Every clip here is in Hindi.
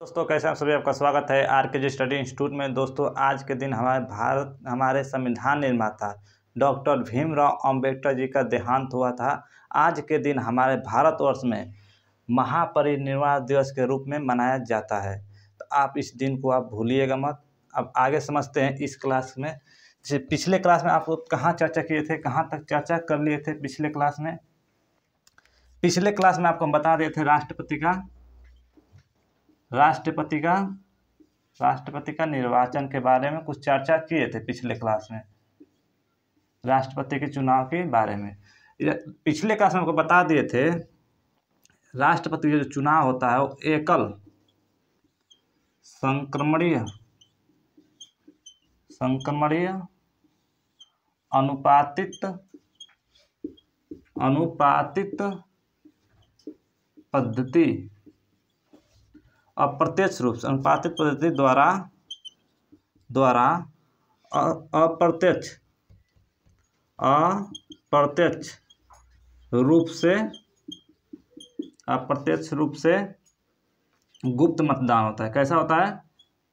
दोस्तों कैसे हैं सभी। आपका स्वागत है आरके स्टडी इंस्टीट्यूट में। दोस्तों आज के दिन हमारे संविधान निर्माता डॉक्टर भीमराव अंबेडकर जी का देहांत हुआ था। आज के दिन हमारे भारतवर्ष में महापरिनिर्वाण दिवस के रूप में मनाया जाता है। तो आप इस दिन को आप भूलिएगा मत। अब आगे समझते हैं इस क्लास में। जैसे पिछले क्लास में आपको कहाँ चर्चा किए थे, कहाँ तक चर्चा कर लिए थे पिछले क्लास में। पिछले क्लास में आपको हम बता दिए थे राष्ट्रपति का निर्वाचन के बारे में कुछ चर्चा किए थे पिछले क्लास में, राष्ट्रपति के चुनाव के बारे में। पिछले क्लास में आपको बता दिए थे राष्ट्रपति का जो चुनाव होता है वो एकल संक्रमणीय अनुपातित पद्धति अप्रत्यक्ष रूप से अनुपातित पद्धति द्वारा अप्रत्यक्ष रूप से गुप्त मतदान होता है। कैसा होता है?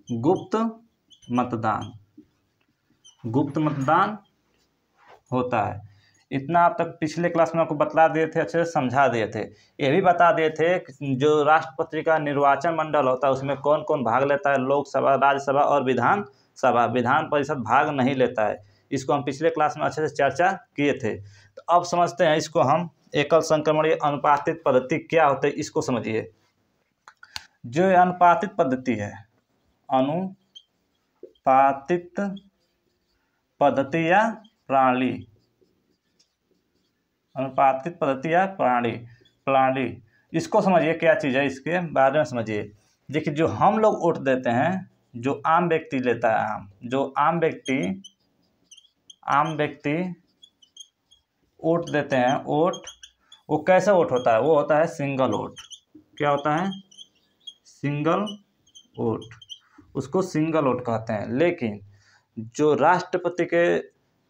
गुप्त मतदान होता है। इतना अब तक पिछले क्लास में आपको बता दिए थे, अच्छे से समझा दिए थे। ये भी बता दिए थे कि जो राष्ट्रपति का निर्वाचन मंडल होता है उसमें कौन कौन भाग लेता है। लोकसभा, राज्यसभा और विधान परिषद भाग नहीं लेता है। इसको हम पिछले क्लास में अच्छे से चर्चा किए थे। तो अब समझते हैं इसको हम। एकल संक्रमणीय अनुपातित पद्धति क्या होता है इसको समझिए। जो अनुपातित पद्धति है, अनुपातित पद्धति या प्रणाली, अनुपातित पद्धति या प्रणाली इसको समझिए क्या चीज़ है, इसके बारे में समझिए। देखिए, जो हम लोग वोट देते हैं, जो आम व्यक्ति लेता है, जो आम व्यक्ति वोट देते हैं, वो कैसा वोट होता है? वो होता है सिंगल वोट। क्या होता है? Single vote. उसको सिंगल वोट कहते हैं। लेकिन जो राष्ट्रपति के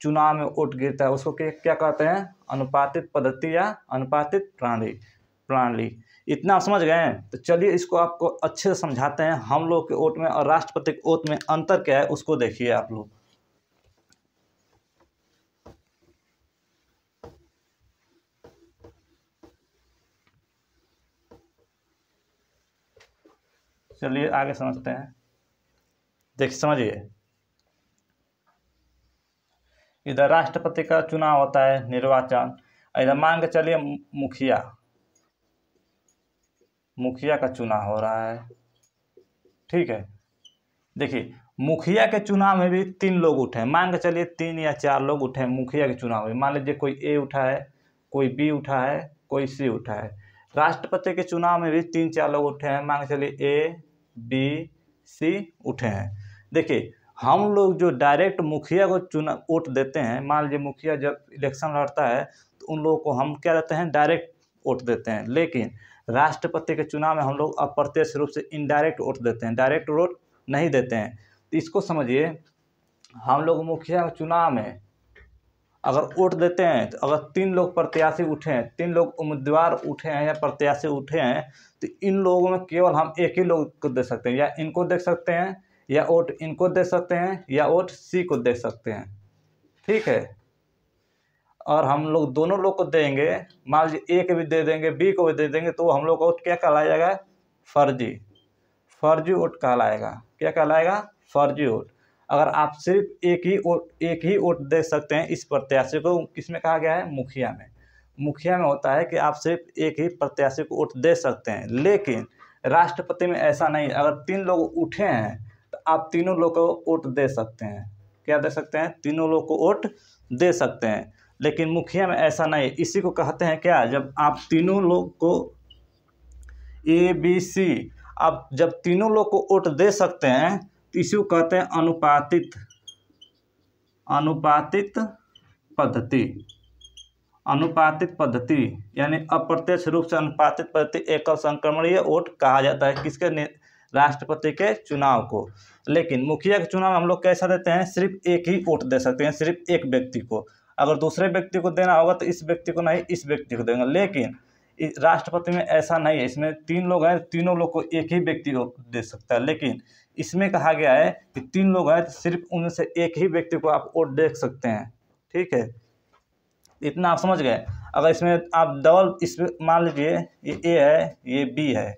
चुनाव में वोट गिरता है उसको क्या कहते हैं? अनुपातित पद्धति या अनुपातित प्रणाली। इतना आप समझ गए? तो चलिए इसको आपको अच्छे से समझाते हैं। हम लोग के वोट में और राष्ट्रपति के वोट में अंतर क्या है उसको देखिए आप लोग। चलिए आगे समझते हैं। देखिए समझिए, इधर राष्ट्रपति का चुनाव होता है, निर्वाचन। इधर मान के चलिए मुखिया का चुनाव हो रहा है। ठीक है, देखिए मुखिया के चुनाव में भी 3 लोग उठे हैं। मान के चलिए 3 या 4 लोग उठे हैं मुखिया के चुनाव में। मान लीजिए कोई ए उठा है, कोई बी उठा है, कोई सी उठा है। राष्ट्रपति के चुनाव में भी 3-4 लोग उठे हैं। मान के चलिए ए, बी, सी उठे हैं। देखिए, हम लोग जो डायरेक्ट मुखिया को वोट देते हैं, मान लीजिए मुखिया जब इलेक्शन लड़ता है तो उन लोगों को हम क्या देते हैं? डायरेक्ट वोट देते हैं। लेकिन राष्ट्रपति के चुनाव में हम लोग अप्रत्यक्ष रूप से इनडायरेक्ट वोट देते हैं, डायरेक्ट वोट नहीं देते हैं। तो इसको समझिए, हम लोग मुखिया के चुनाव में अगर वोट देते हैं तो अगर 3 लोग प्रत्याशी उठे हैं, 3 लोग उम्मीदवार उठे हैं या प्रत्याशी उठे हैं, तो इन लोगों में केवल हम एक ही लोग को दे सकते हैं। या इनको दे सकते हैं, या वोट इनको दे सकते हैं, या वोट सी को दे सकते हैं। ठीक है, और हम लोग दोनों लोग को देंगे, मान लीजिए ए को भी दे देंगे, बी को भी दे देंगे, तो हम लोग का वोट क्या कहलाएगा? फर्जी वोट कहलाएगा। क्या कहलाएगा? फर्जी वोट। अगर आप सिर्फ एक ही वोट दे सकते हैं इस प्रत्याशी को, किसमें कहा गया है? मुखिया में होता है कि आप सिर्फ एक ही प्रत्याशी को वोट दे सकते हैं। लेकिन राष्ट्रपति में ऐसा नहीं। अगर 3 लोग उठे हैं तो आप तीनों लोग को वोट दे सकते हैं। क्या दे सकते हैं? तीनों लोग को वोट दे सकते हैं। लेकिन मुखिया में ऐसा नहीं। इसी को कहते हैं क्या? जब आप तीनों लोग को ए, बी, सी, आप जब तीनों लोग को वोट दे सकते हैं तो इसी को कहते हैं अनुपातित पद्धति यानी अप्रत्यक्ष रूप से अनुपातित पद्धति एकल संक्रमणीय वोट कहा जाता है। किसके? राष्ट्रपति के चुनाव को। लेकिन मुखिया के चुनाव में हम लोग कैसा देते हैं? सिर्फ एक ही वोट दे सकते हैं, सिर्फ एक व्यक्ति को। अगर दूसरे व्यक्ति को देना होगा तो इस व्यक्ति को नहीं, इस व्यक्ति को देंगे। लेकिन राष्ट्रपति में ऐसा नहीं है, इसमें 3 लोग हैं, तीनों लोग को एक ही व्यक्ति को दे सकता है। लेकिन इसमें कहा गया है कि 3 लोग हैं तो सिर्फ उनमें से एक ही व्यक्ति को आप वोट दे सकते हैं। ठीक है, इतना आप समझ गए। अगर इसमें आप डबल, इसमें मान लीजिए ये ए है, ये बी है,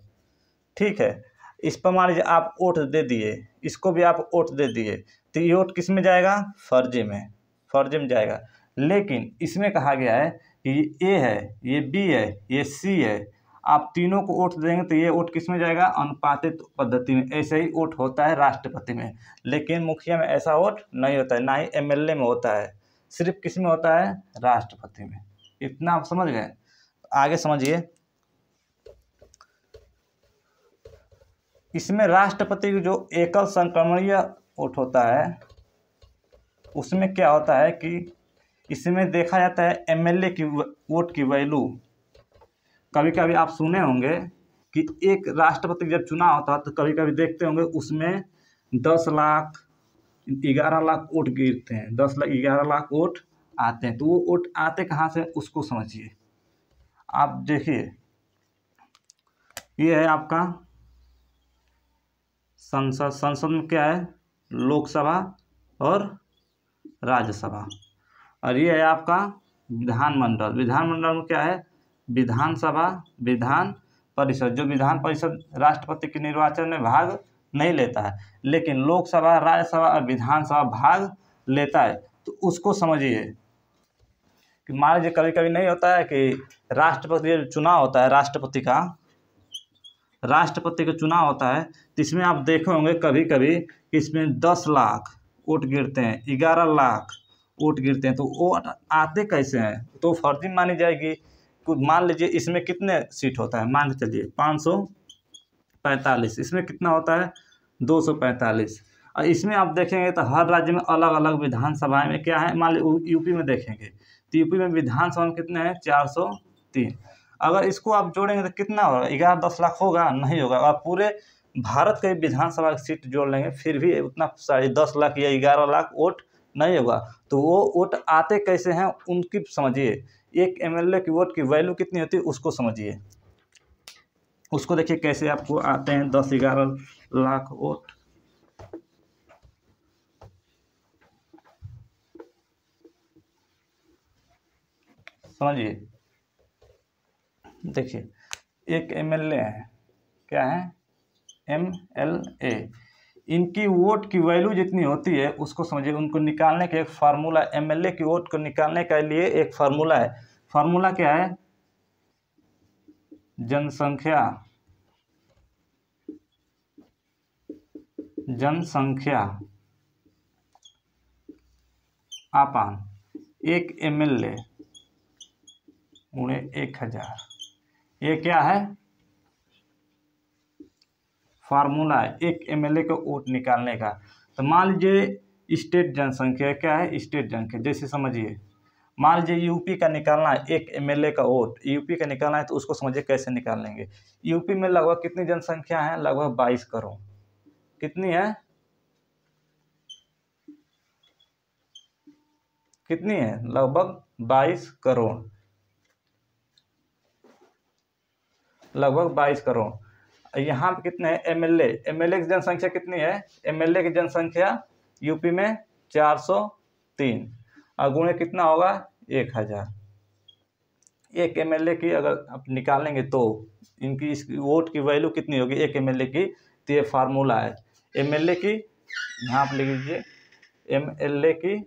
ठीक है, इस पर मान लीजिए आप वोट दे दिए, इसको भी आप वोट दे दिए, तो ये वोट किस में जाएगा? फर्जी में, फर्जी में जाएगा। लेकिन इसमें कहा गया है कि ये ए है, ये बी है, ये सी है, आप तीनों को वोट देंगे तो ये वोट किस में जाएगा? अनुपातित पद्धति में। ऐसे ही वोट होता है राष्ट्रपति में, लेकिन मुखिया में ऐसा वोट नहीं होता है, ना ही एमएलए में होता है, सिर्फ किस में होता है? राष्ट्रपति में। इतना आप समझ गए। आगे समझिए, इसमें राष्ट्रपति की जो एकल संक्रमणीय वोट होता है उसमें क्या होता है कि इसमें देखा जाता है एमएलए की वोट की वैल्यू। कभी कभी आप सुने होंगे कि एक राष्ट्रपति जब चुनाव होता है तो कभी कभी देखते होंगे उसमें 10 लाख 11 लाख वोट गिरते हैं, 10 लाख 11 लाख वोट आते हैं। तो वो वोट आते कहाँ से, उसको समझिए। आप देखिए, ये है आपका संसद। संसद में क्या है? लोकसभा और राज्यसभा। और ये है आपका विधानमंडल। विधानमंडल में क्या है? विधानसभा, विधान परिषद। जो विधान परिषद राष्ट्रपति के निर्वाचन में भाग नहीं लेता है, लेकिन लोकसभा, राज्यसभा और विधानसभा भाग लेता है। तो उसको समझिए कि मान लीजिए कभी कभी नहीं होता है कि राष्ट्रपति चुनाव होता है, राष्ट्रपति का चुनाव होता है, तो इसमें आप देखे होंगे कभी कभी कि इसमें 10 लाख वोट गिरते हैं, 11 लाख वोट गिरते हैं। तो वोट आते कैसे हैं? तो फर्जी मानी जाएगी। तो मान लीजिए इसमें कितने सीट होता है, मान के चलिए 545, इसमें कितना होता है? 245। और इसमें आप देखेंगे तो हर राज्य में अलग अलग विधानसभाएं में क्या है, मान लीजिए यूपी में देखेंगे तो यूपी में विधानसभा में कितने हैं? 403। अगर इसको आप जोड़ेंगे तो कितना होगा? 11-10 लाख होगा? नहीं होगा। और पूरे भारत के विधानसभा की सीट जोड़ लेंगे फिर भी उतना 10.5 लाख या 11 लाख वोट नहीं होगा। तो वो वोट आते कैसे हैं उनकी समझिए। एक एमएलए की वोट की वैल्यू कितनी होती है उसको समझिए। उसको देखिए कैसे आपको आते हैं 10-11 लाख वोट। समझिए, देखिए एक एमएलए है, क्या है? एमएलए। इनकी वोट की वैल्यू जितनी होती है उसको समझिए। उनको निकालने के एक फार्मूला, एमएलए की वोट को निकालने के लिए एक फार्मूला है। फार्मूला क्या है? जनसंख्या अपान एक एमएलए गुणे 1000। ये क्या है? फार्मूला है एक एमएलए को वोट निकालने का। तो मान लीजिए स्टेट जनसंख्या, क्या है? स्टेट जनसंख्या। जैसे समझिए, मान लीजिए यूपी का निकालना है, एक एमएलए का वोट यूपी का निकालना है, तो उसको समझिए कैसे निकाल लेंगे। यूपी में लगभग कितनी जनसंख्या है? लगभग 22 करोड़। कितनी है? कितनी है? लगभग 22 करोड़, लगभग 22 करोड़। यहाँ पे कितने हैं? एमएलए की जनसंख्या कितनी है? एमएलए की जनसंख्या यूपी में 403 और गुणे कितना होगा? 1000। एक एमएलए की अगर आप निकालेंगे तो इनकी इस वोट की वैल्यू कितनी होगी एक एमएलए की? तो ये फार्मूला है एमएलए की, यहाँ पर लिख लीजिए एमएलए की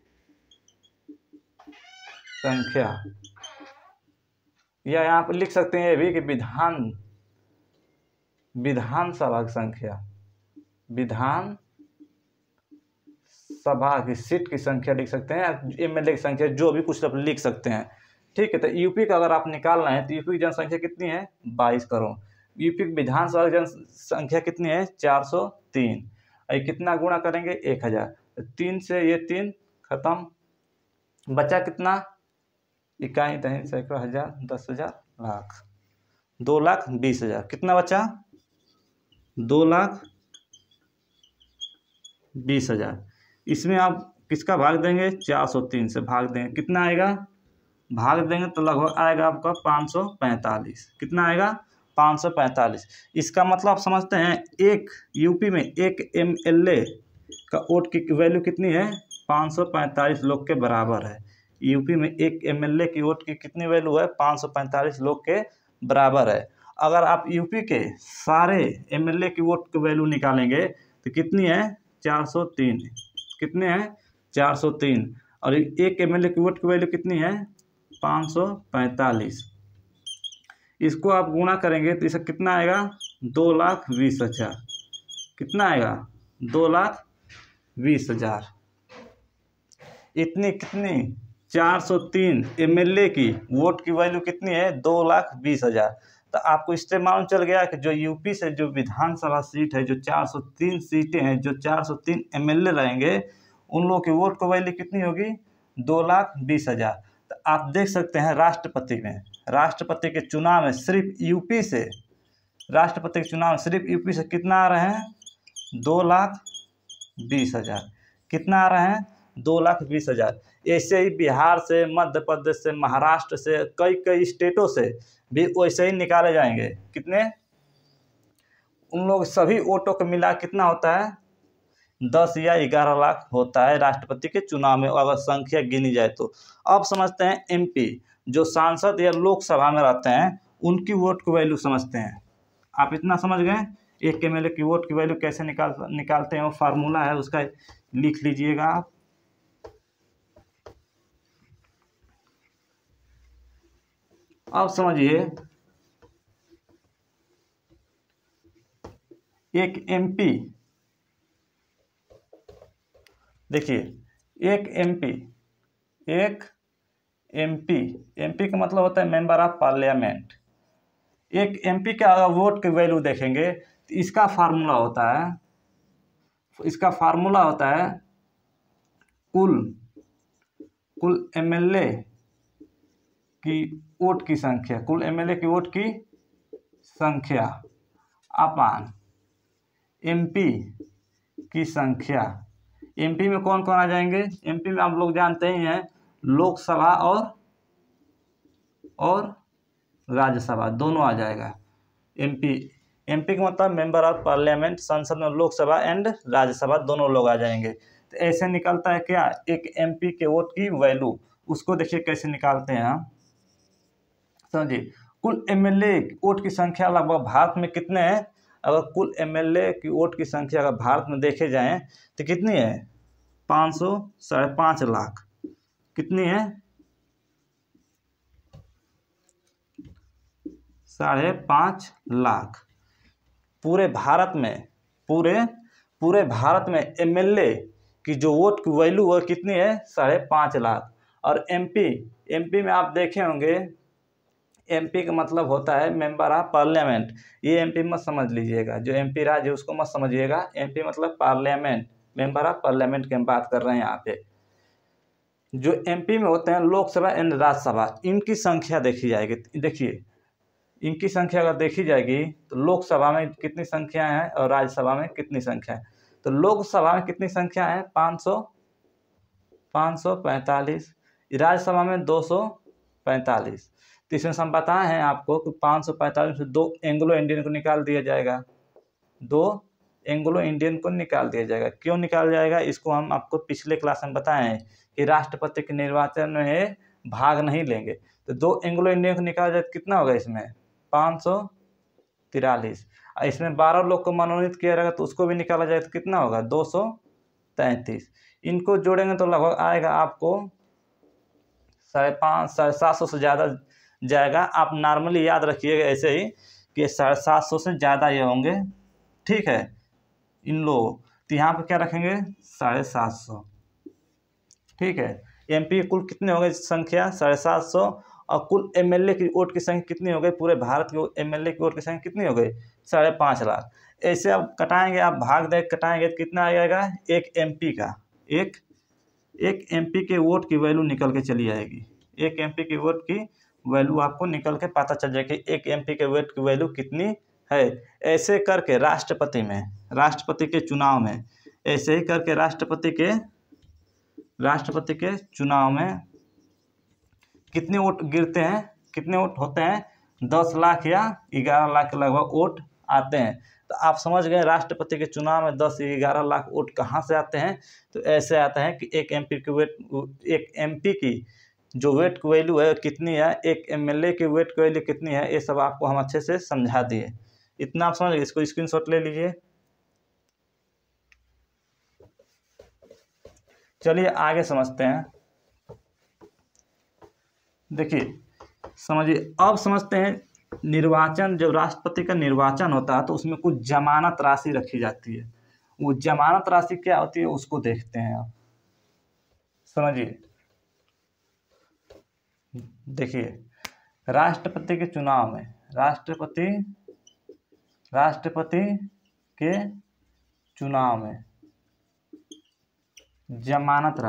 संख्या, या यहाँ पर लिख सकते हैं ये भी कि विधानसभा की संख्या, विधानसभा की सीट की संख्या लिख सकते हैं, एमएलए की संख्या, जो भी कुछ आप लिख सकते हैं। ठीक है, तो यूपी का अगर आप निकालना है तो यूपी की जनसंख्या कितनी है? 22 करोड़। यूपी की विधानसभा की जनसंख्या कितनी है? 403। कितना गुणा करेंगे? 1000। 3 से ये 3 खत्म, बचा कितना? इकाई, दशमलव, सैकड़ों, हजार, 10,000, लाख, 2,20,000। कितना बचा? 2,20,000। इसमें आप किसका भाग देंगे? 403 से भाग देंगे, कितना आएगा? भाग देंगे तो लगभग आएगा आपका 545। कितना आएगा? 545। इसका मतलब आप समझते हैं, एक यूपी में एक एमएलए का वोट की वैल्यू कितनी है? 545 लोग के बराबर है। यूपी में एक एमएलए की वोट की कितनी वैल्यू है? 545 लोग के बराबर है। अगर आप यूपी के सारे एमएलए की वोट की वैल्यू निकालेंगे तो कितनी है? 403। कितने हैं? 403। और एक एमएलए की वोट की वैल्यू कितनी है? 545। इसको आप गुणा करेंगे तो इसका कितना आएगा? 2,20,000। कितना आएगा? 2,20,000। इतनी कितनी? 403 एमएलए की वोट की वैल्यू कितनी है? 2,20,000। तो आपको इससे मालूम चल गया कि जो यूपी से जो विधानसभा सीट है, जो 403 सीटें हैं, जो 403 एमएलए रहेंगे, उन लोगों की वोट की वैल्यू कितनी होगी? 2,20,000। तो आप देख सकते हैं राष्ट्रपति के चुनाव में सिर्फ यूपी से, राष्ट्रपति के चुनाव में सिर्फ यूपी से कितना आ रहे हैं? 2,20,000। कितना आ रहे हैं? 2,20,000। ऐसे ही बिहार से, मध्य प्रदेश से, महाराष्ट्र से, कई स्टेटों से भी वैसे ही निकाले जाएंगे। कितने? उन लोग सभी वोटों को मिला कितना होता है? 10 या 11 लाख होता है राष्ट्रपति के चुनाव में, अगर संख्या गिनी जाए तो। अब समझते हैं एमपी, जो सांसद या लोकसभा में रहते हैं, उनकी वोट की वैल्यू समझते हैं। आप इतना समझ गए? एक एमएलए की वोट की वैल्यू कैसे निकालते हैं, वो फार्मूला है, उसका लिख लीजिएगा आप। अब समझिए, एक एमपी, देखिए एक एमपी का मतलब होता है मेंबर ऑफ पार्लियामेंट। एक एमपी का अगर वोट की वैल्यू देखेंगे तो इसका फार्मूला होता है कुल एमएलए की वोट की संख्या, कुल एमएलए की वोट की संख्या अपान एमपी की संख्या। एमपी में कौन कौन आ जाएंगे? एमपी में आप लोग जानते ही हैं, लोकसभा और राज्यसभा दोनों आ जाएगा। एमपी का मतलब मेंबर ऑफ पार्लियामेंट, संसद में लोकसभा एंड राज्यसभा दोनों लोग आ जाएंगे। तो ऐसे निकलता है क्या? एक एमपी के वोट की वैल्यू। उसको देखिए कैसे निकालते हैं हम, समझिए। कुल एमएलए वोट की संख्या लगभग भारत में कितने हैं? अगर कुल एमएलए की वोट की संख्या अगर भारत में देखे जाएं तो कितनी है? 505 लाख। कितनी है? 5.5 लाख। पूरे भारत में एमएलए की जो वोट की वैल्यू है कितनी है? 5.5 लाख। और एमपी में आप देखे होंगे, एमपी का मतलब होता है मेंबर ऑफ पार्लियामेंट। ये एमपी मत समझ लीजिएगा, जो एमपी राज्य है उसको मत समझिएगा। एमपी मतलब पार्लियामेंट, मेंबर ऑफ पार्लियामेंट की हम बात कर रहे हैं यहाँ पे। जो एमपी में होते हैं लोकसभा एंड राज्यसभा, इनकी संख्या देखी जाएगी। देखिए इनकी संख्या अगर देखी जाएगी तो लोकसभा में कितनी संख्या है और राज्यसभा में कितनी संख्या है। तो लोकसभा में कितनी संख्या है? 545। राज्यसभा में 245। तो इसमें हम बताए हैं आपको कि 545 से 2 एंग्लो इंडियन को निकाल दिया जाएगा। 2 एंग्लो इंडियन को निकाल दिया जाएगा। क्यों निकाल जाएगा? इसको हम आपको पिछले क्लास में बताए हैं कि राष्ट्रपति के निर्वाचन में भाग नहीं लेंगे। तो 2 एंग्लो इंडियन को निकाल जाए तो कितना होगा? इसमें 543। इसमें 12 लोग को मनोनीत किया रहेगा तो उसको भी निकाला जाए तो कितना होगा? 233। इनको जोड़ेंगे तो लगभग आएगा आपको 550, 750 से ज़्यादा जाएगा। आप नॉर्मली याद रखिएगा ऐसे ही कि 750 से ज़्यादा ये होंगे, ठीक है, इन लोगों। तो यहाँ पे क्या रखेंगे? 750, ठीक है। एमपी कुल कितने हो गए संख्या? 750। और कुल एमएलए की वोट की संख्या कितनी हो गई? पूरे भारत के एमएलए की वोट की संख्या कितनी हो गई? 5.5 लाख। ऐसे आप कटाएंगे, आप भाग दे कटाएंगे तो कितना आ जाएगा? एक एमपी के वोट की वैल्यू निकल के चली आएगी। एक एमपी की वोट की वैल्यू आपको निकल के पता चल जाएगी एक एमपी के वोट की वैल्यू कितनी है। ऐसे करके राष्ट्रपति के चुनाव में, ऐसे ही करके राष्ट्रपति के चुनाव में कितने वोट गिरते हैं, कितने वोट होते हैं, 10 लाख या 11 लाख के लगभग वोट आते हैं। तो आप समझ गए राष्ट्रपति के चुनाव में 10 या 11 लाख वोट कहाँ से आते हैं। तो ऐसे आता है कि एक एमपी की जो वेट की वैल्यू है कितनी है, एक एमएलए की वेट की वैल्यू कितनी है, ये सब आपको हम अच्छे से समझा दिए। इतना आप समझ गए, इसको स्क्रीनशॉट ले लीजिए। चलिए आगे समझते हैं। देखिए समझिए, अब समझते हैं निर्वाचन, जब राष्ट्रपति का निर्वाचन होता है तो उसमें कुछ जमानत राशि रखी जाती है। वो जमानत राशि क्या होती है उसको देखते हैं आप, समझिए। देखिए राष्ट्रपति के चुनाव में राष्ट्रपति के चुनाव में जमानत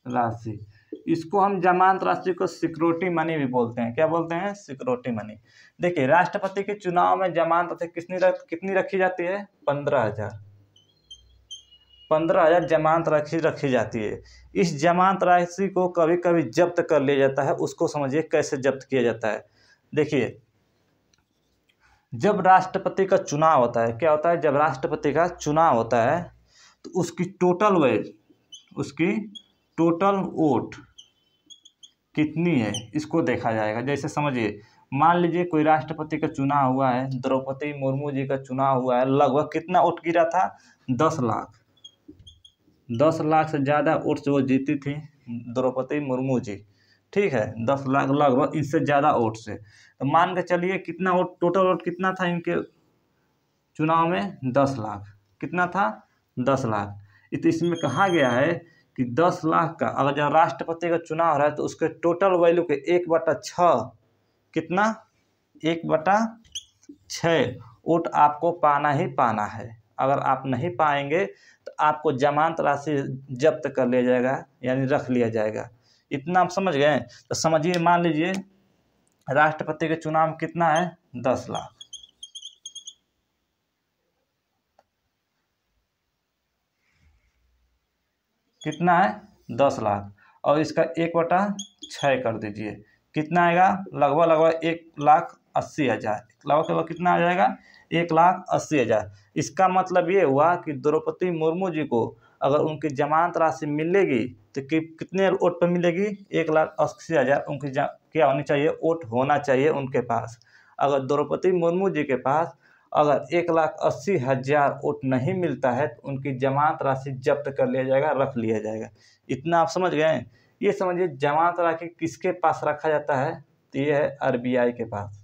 राशि, इसको हम जमानत राशि को सिक्योरिटी मनी भी बोलते हैं। क्या बोलते हैं? Security money. देखिए राष्ट्रपति के चुनाव में जमानत राशि कितनी रखी जाती है? 15,000 जमानत राशि रखी जाती है। इस जमानत राशि को कभी कभी जब्त कर लिया जाता है। उसको समझिए कैसे जब्त किया जाता है। देखिए जब राष्ट्रपति का चुनाव होता है, क्या होता है, जब राष्ट्रपति का चुनाव होता है तो उसकी टोटल वोट कितनी है इसको देखा जाएगा। जैसे समझिए, मान लीजिए कोई राष्ट्रपति का चुनाव हुआ है, द्रौपदी मुर्मू जी का चुनाव हुआ है, लगभग कितना वोट गिरा था? 10 लाख। 10 लाख से ज़्यादा वोट से वो जीती थी द्रौपदी मुर्मू जी, ठीक है, 10 लाख लगभग, इससे ज़्यादा वोट से। तो मान के चलिए कितना वोट, टोटल वोट कितना था इनके चुनाव में? 10 लाख। कितना था? 10 लाख। तो इसमें कहा गया है कि 10 लाख का अगर जब राष्ट्रपति का चुनाव हो रहा है तो उसके टोटल वैल्यू के 1/6, कितना? 1/6 वोट आपको पाना ही पाना है। अगर आप नहीं पाएंगे तो आपको जमानत राशि जब्त कर लिया जाएगा, यानी रख लिया जाएगा। इतना आप समझ गए। तो समझिए, मान लीजिए राष्ट्रपति के चुनाव में कितना है? 10 लाख। कितना है? 10 लाख। और इसका 1/6 कर दीजिए, कितना आएगा? लगभग 1,80,000। लगभग कितना आ जाएगा? 1,80,000। इसका मतलब ये हुआ कि द्रौपदी मुर्मू जी को अगर उनकी जमानत राशि मिलेगी तो कितने वोट पर मिलेगी? 1,80,000 उनकी क्या होनी चाहिए? वोट होना चाहिए उनके पास। अगर द्रौपदी मुर्मू जी के पास अगर 1,80,000 वोट नहीं मिलता है तो उनकी जमानत राशि जब्त कर लिया जाएगा, रख लिया जाएगा। इतना आप समझ गए। ये समझिए जमानत राशि किसके पास रखा जाता है? तो ये है आरबीआई के पास।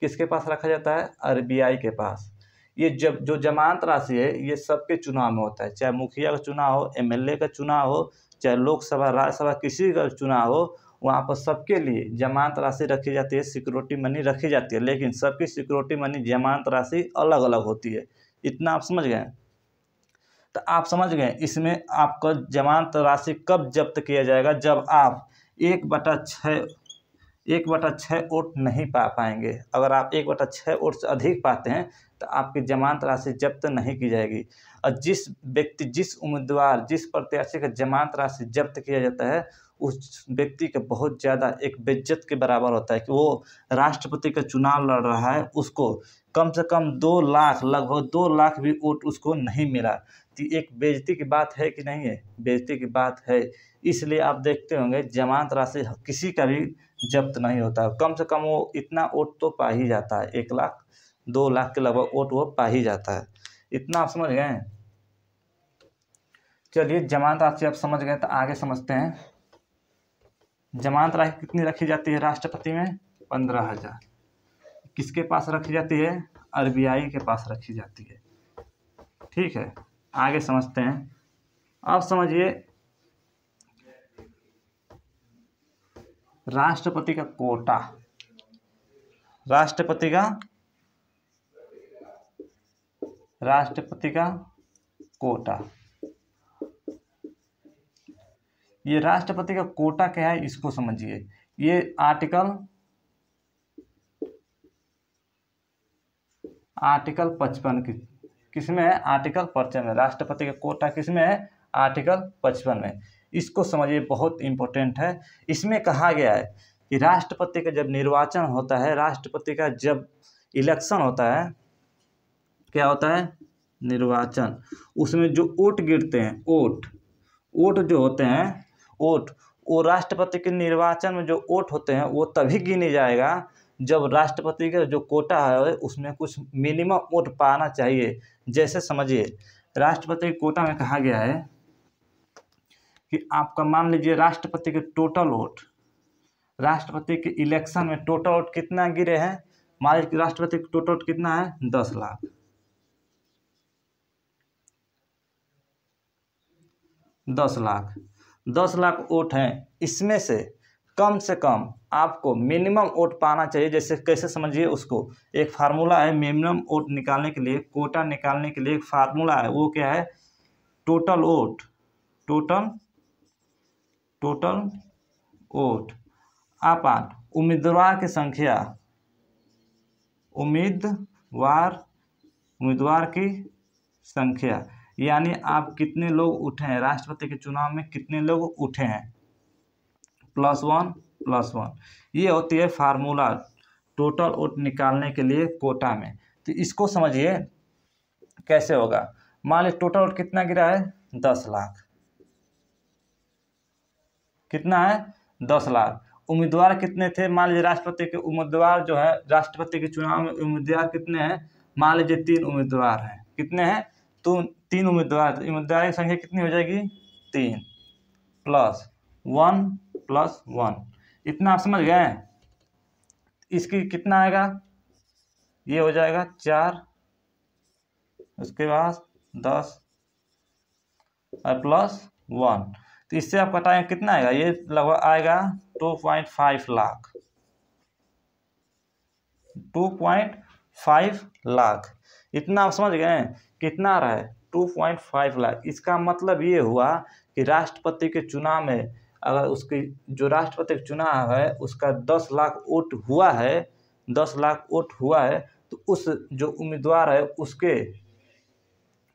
किसके पास रखा जाता है? आरबीआई के पास। ये जब जो जमानत राशि है ये सबके चुनाव में होता है, चाहे मुखिया का चुनाव हो, एमएलए का चुनाव हो, चाहे लोकसभा राज्यसभा किसी का चुनाव हो, वहाँ पर सबके लिए जमानत राशि रखी जाती है, सिक्योरिटी मनी रखी जाती है। लेकिन सबकी सिक्योरिटी मनी जमानत राशि अलग अलग होती है। इतना आप समझ गए। तो आप समझ गए इसमें आपका जमानत राशि कब जब्त किया जाएगा? जब आप 1/6 वोट नहीं पा पाएंगे। अगर आप 1/6 वोट से अधिक पाते हैं तो आपकी जमानत राशि जब्त नहीं की जाएगी। और जिस व्यक्ति, जिस उम्मीदवार, जिस प्रत्याशी का जमानत राशि जब्त किया जाता है उस व्यक्ति का बहुत ज़्यादा एक बेइज्जत के बराबर होता है कि वो राष्ट्रपति का चुनाव लड़ रहा है, उसको कम से कम 2 लाख, लगभग 2 लाख भी वोट उसको नहीं मिला। तो एक बेइज्जती की बात है कि नहीं है? बेइज्जती की बात है। इसलिए आप देखते होंगे जमानत राशि किसी का भी जब्त नहीं होता, कम से कम वो इतना वोट तो पा ही जाता है, 1 लाख 2 लाख के लगभग वोट वो पा ही जाता है। इतना आप समझ गए। चलिए जमानत राशि आप समझ गए तो आगे समझते हैं। जमानत राशि कितनी रखी जाती है राष्ट्रपति में? 15,000। किसके पास रखी जाती है? आरबीआई के पास रखी जाती है, ठीक है। आगे समझते हैं। अब समझिए राष्ट्रपति का कोटा, राष्ट्रपति का कोटा। ये राष्ट्रपति का कोटा क्या है इसको समझिए। ये आर्टिकल 55 किसमें है? आर्टिकल 55 में। राष्ट्रपति का कोटा किसमें है? आर्टिकल 55 में। इसको समझिए, बहुत इम्पोर्टेंट है। इसमें कहा गया है कि राष्ट्रपति का जब निर्वाचन होता है, राष्ट्रपति का जब इलेक्शन होता है, क्या होता है, निर्वाचन, उसमें जो वोट गिरते हैं, वोट जो होते हैं, वोट, वो राष्ट्रपति के निर्वाचन में जो वोट होते हैं वो तभी गिने जाएगा जब राष्ट्रपति का जो कोटा है उसमें कुछ मिनिमम वोट पाना चाहिए। जैसे समझिए, राष्ट्रपति के कोटा में कहा गया है कि आपका मान लीजिए राष्ट्रपति के टोटल वोट, राष्ट्रपति के इलेक्शन में टोटल वोट कितना गिरे हैं, मान लीजिए कि राष्ट्रपति का टोटल वोट कितना है, 10 लाख। 10 लाख वोट हैं, इसमें से कम आपको मिनिमम वोट पाना चाहिए। जैसे कैसे समझिए, उसको एक फार्मूला है मिनिमम वोट निकालने के लिए, कोटा निकालने के लिए एक फार्मूला है, वो क्या है, टोटल वोट अपॉन उम्मीदवार की संख्या, उम्मीदवार की संख्या, यानी आप कितने लोग उठे हैं, राष्ट्रपति के चुनाव में कितने लोग उठे हैं, +1 ये होती है फार्मूला टोटल वोट निकालने के लिए कोटा में। तो इसको समझिए कैसे होगा। मान लीजिए टोटल वोट कितना गिरा है, 10 लाख, कितना है, 10 लाख। उम्मीदवार कितने थे, मान लीजिए राष्ट्रपति के उम्मीदवार जो है, राष्ट्रपति के चुनाव में उम्मीदवार कितने हैं, मान लीजिए 3 उम्मीदवार हैं, कितने हैं, तो 3 उम्मीदवार, उम्मीदवार की संख्या कितनी हो जाएगी, 3 + 1 इतना आप समझ गए। इसकी कितना आएगा, ये हो जाएगा 4, उसके बाद 10 और +1, तो इससे आप घटाएंगे कितना आएगा, ये लगभग आएगा 2.5 लाख, 2.5 लाख। इतना आप समझ गए, कितना आ रहा है, 2.5 लाख। इसका मतलब ये हुआ कि राष्ट्रपति के चुनाव में अगर उसकी जो राष्ट्रपति का चुनाव है उसका 10 लाख वोट हुआ है, 10 लाख वोट हुआ है, तो उस जो उम्मीदवार है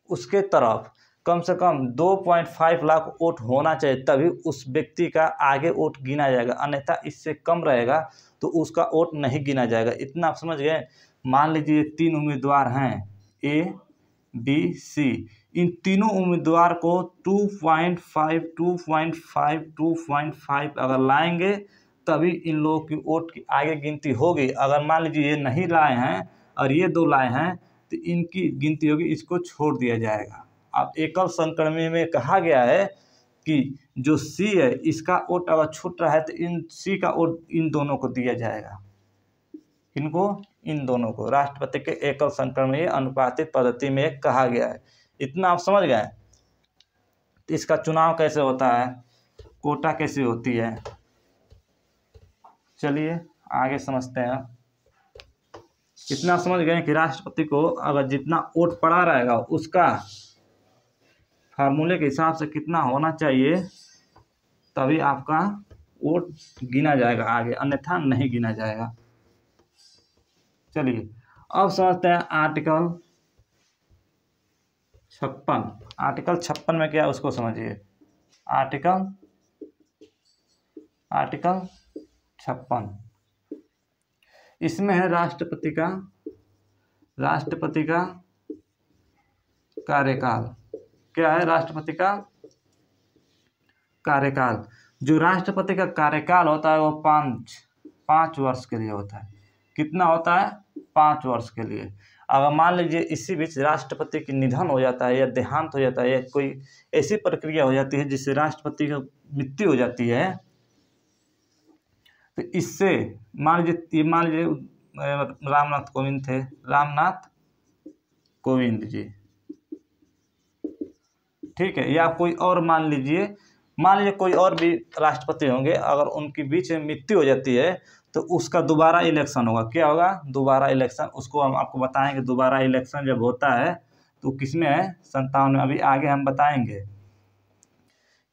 उसके तरफ कम से कम 2.5 लाख वोट होना चाहिए, तभी उस व्यक्ति का आगे वोट गिना जाएगा, अन्यथा इससे कम रहेगा तो उसका वोट नहीं गिना जाएगा। इतना आप समझ गए। मान लीजिए 3 उम्मीदवार हैं, A, B, C, इन तीनों उम्मीदवार को 2.5 अगर लाएंगे तभी इन लोगों की वोट की आगे गिनती होगी। अगर मान लीजिए ये नहीं लाए हैं और ये 2 लाए हैं तो इनकी गिनती होगी, इसको छोड़ दिया जाएगा। अब एकल संक्रमण में कहा गया है कि जो C है इसका वोट अगर छूट रहा है तो इन C का वोट इन दोनों को दिया जाएगा, इनको, इन दोनों को, राष्ट्रपति के एकल संक्रमणीय अनुपातिक पद्धति में कहा गया है। इतना आप समझ गए। तो इसका चुनाव कैसे होता है, कोटा कैसे होती है, चलिए आगे समझते हैं। इतना समझ गए कि राष्ट्रपति को अगर जितना वोट पड़ा रहेगा उसका फार्मूले के हिसाब से कितना होना चाहिए, तभी आपका वोट गिना जाएगा आगे, अन्यथा नहीं गिना जाएगा। चलिए अब समझते हैं आर्टिकल 56। आर्टिकल 56 में क्या है उसको समझिए। आर्टिकल 56 इसमें है राष्ट्रपति का कार्यकाल। क्या है, राष्ट्रपति का कार्यकाल। जो राष्ट्रपति का कार्यकाल होता है वो 5 वर्ष के लिए होता है। कितना होता है, 5 वर्ष के लिए। अगर मान लीजिए इसी बीच राष्ट्रपति की निधन हो जाता है या देहांत हो जाता है या कोई ऐसी प्रक्रिया हो जाती है जिससे राष्ट्रपति की मृत्यु हो जाती है, तो इससे मान लीजिए रामनाथ कोविंद थे, रामनाथ कोविंद जी, ठीक है, या कोई और मान लीजिए कोई और भी राष्ट्रपति होंगे, अगर उनके बीच में मृत्यु हो जाती है तो उसका दोबारा इलेक्शन होगा। क्या होगा, दोबारा इलेक्शन। उसको हम आपको बताएंगे दोबारा इलेक्शन जब होता है तो किसमें है, 57 में। अभी आगे हम बताएंगे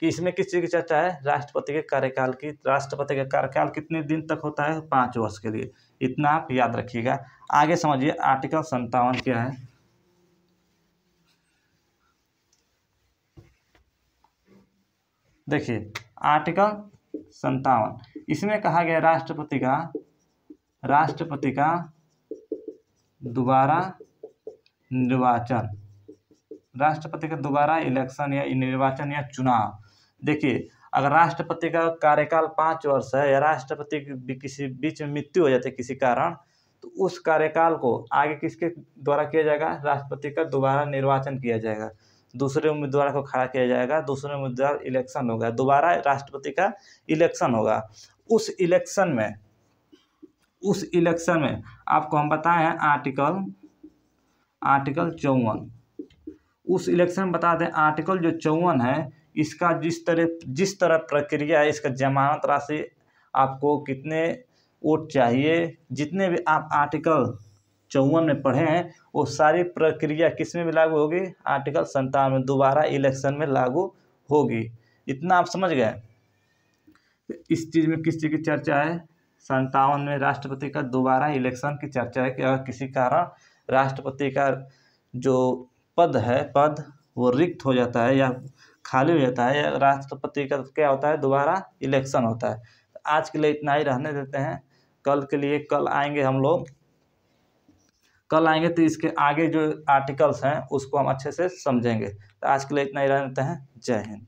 कि इसमें किस चीज़ की चर्चा है, राष्ट्रपति के कार्यकाल की। राष्ट्रपति का कार्यकाल कितने दिन तक होता है, 5 वर्ष के लिए। इतना आप याद रखिएगा। आगे समझिए आर्टिकल 57 क्या है। देखिए आर्टिकल 57 इसमें कहा गया राष्ट्रपति का दोबारा निर्वाचन, राष्ट्रपति का दोबारा इलेक्शन या निर्वाचन या चुनाव। देखिए अगर राष्ट्रपति का कार्यकाल 5 वर्ष है या राष्ट्रपति की किसी बीच में मृत्यु हो जाती है किसी कारण, तो उस कार्यकाल को आगे किसके द्वारा किया जाएगा, राष्ट्रपति का दोबारा निर्वाचन किया जाएगा, दूसरे उम्मीदवार को खड़ा किया जाएगा, दूसरे उम्मीदवार इलेक्शन होगा, दोबारा राष्ट्रपति का इलेक्शन होगा। उस इलेक्शन में आपको हम बताए हैं आर्टिकल 54। उस इलेक्शन में बता दें आर्टिकल जो 54 है, इसका जिस तरह प्रक्रिया है, इसका जमानत राशि आपको कितने वोट चाहिए, जितने भी आप आर्टिकल 54 में पढ़े हैं वो सारी प्रक्रिया किस में भी लागू होगी, आर्टिकल 57 में दोबारा इलेक्शन में लागू होगी। इतना आप समझ गए। इस चीज़ में किस चीज़ की चर्चा है, 57 में राष्ट्रपति का दोबारा इलेक्शन की चर्चा है कि अगर किसी कारण राष्ट्रपति का जो पद वो रिक्त हो जाता है या खाली हो जाता है, या राष्ट्रपति का क्या होता है, दोबारा इलेक्शन होता है। आज के लिए इतना ही रहने देते हैं। कल के लिए कल आएंगे हम लोग, कल आएंगे तो इसके आगे जो आर्टिकल्स हैं उसको हम अच्छे से समझेंगे। तो आज के लिए इतना ही रहने देते हैं। जय हिंद।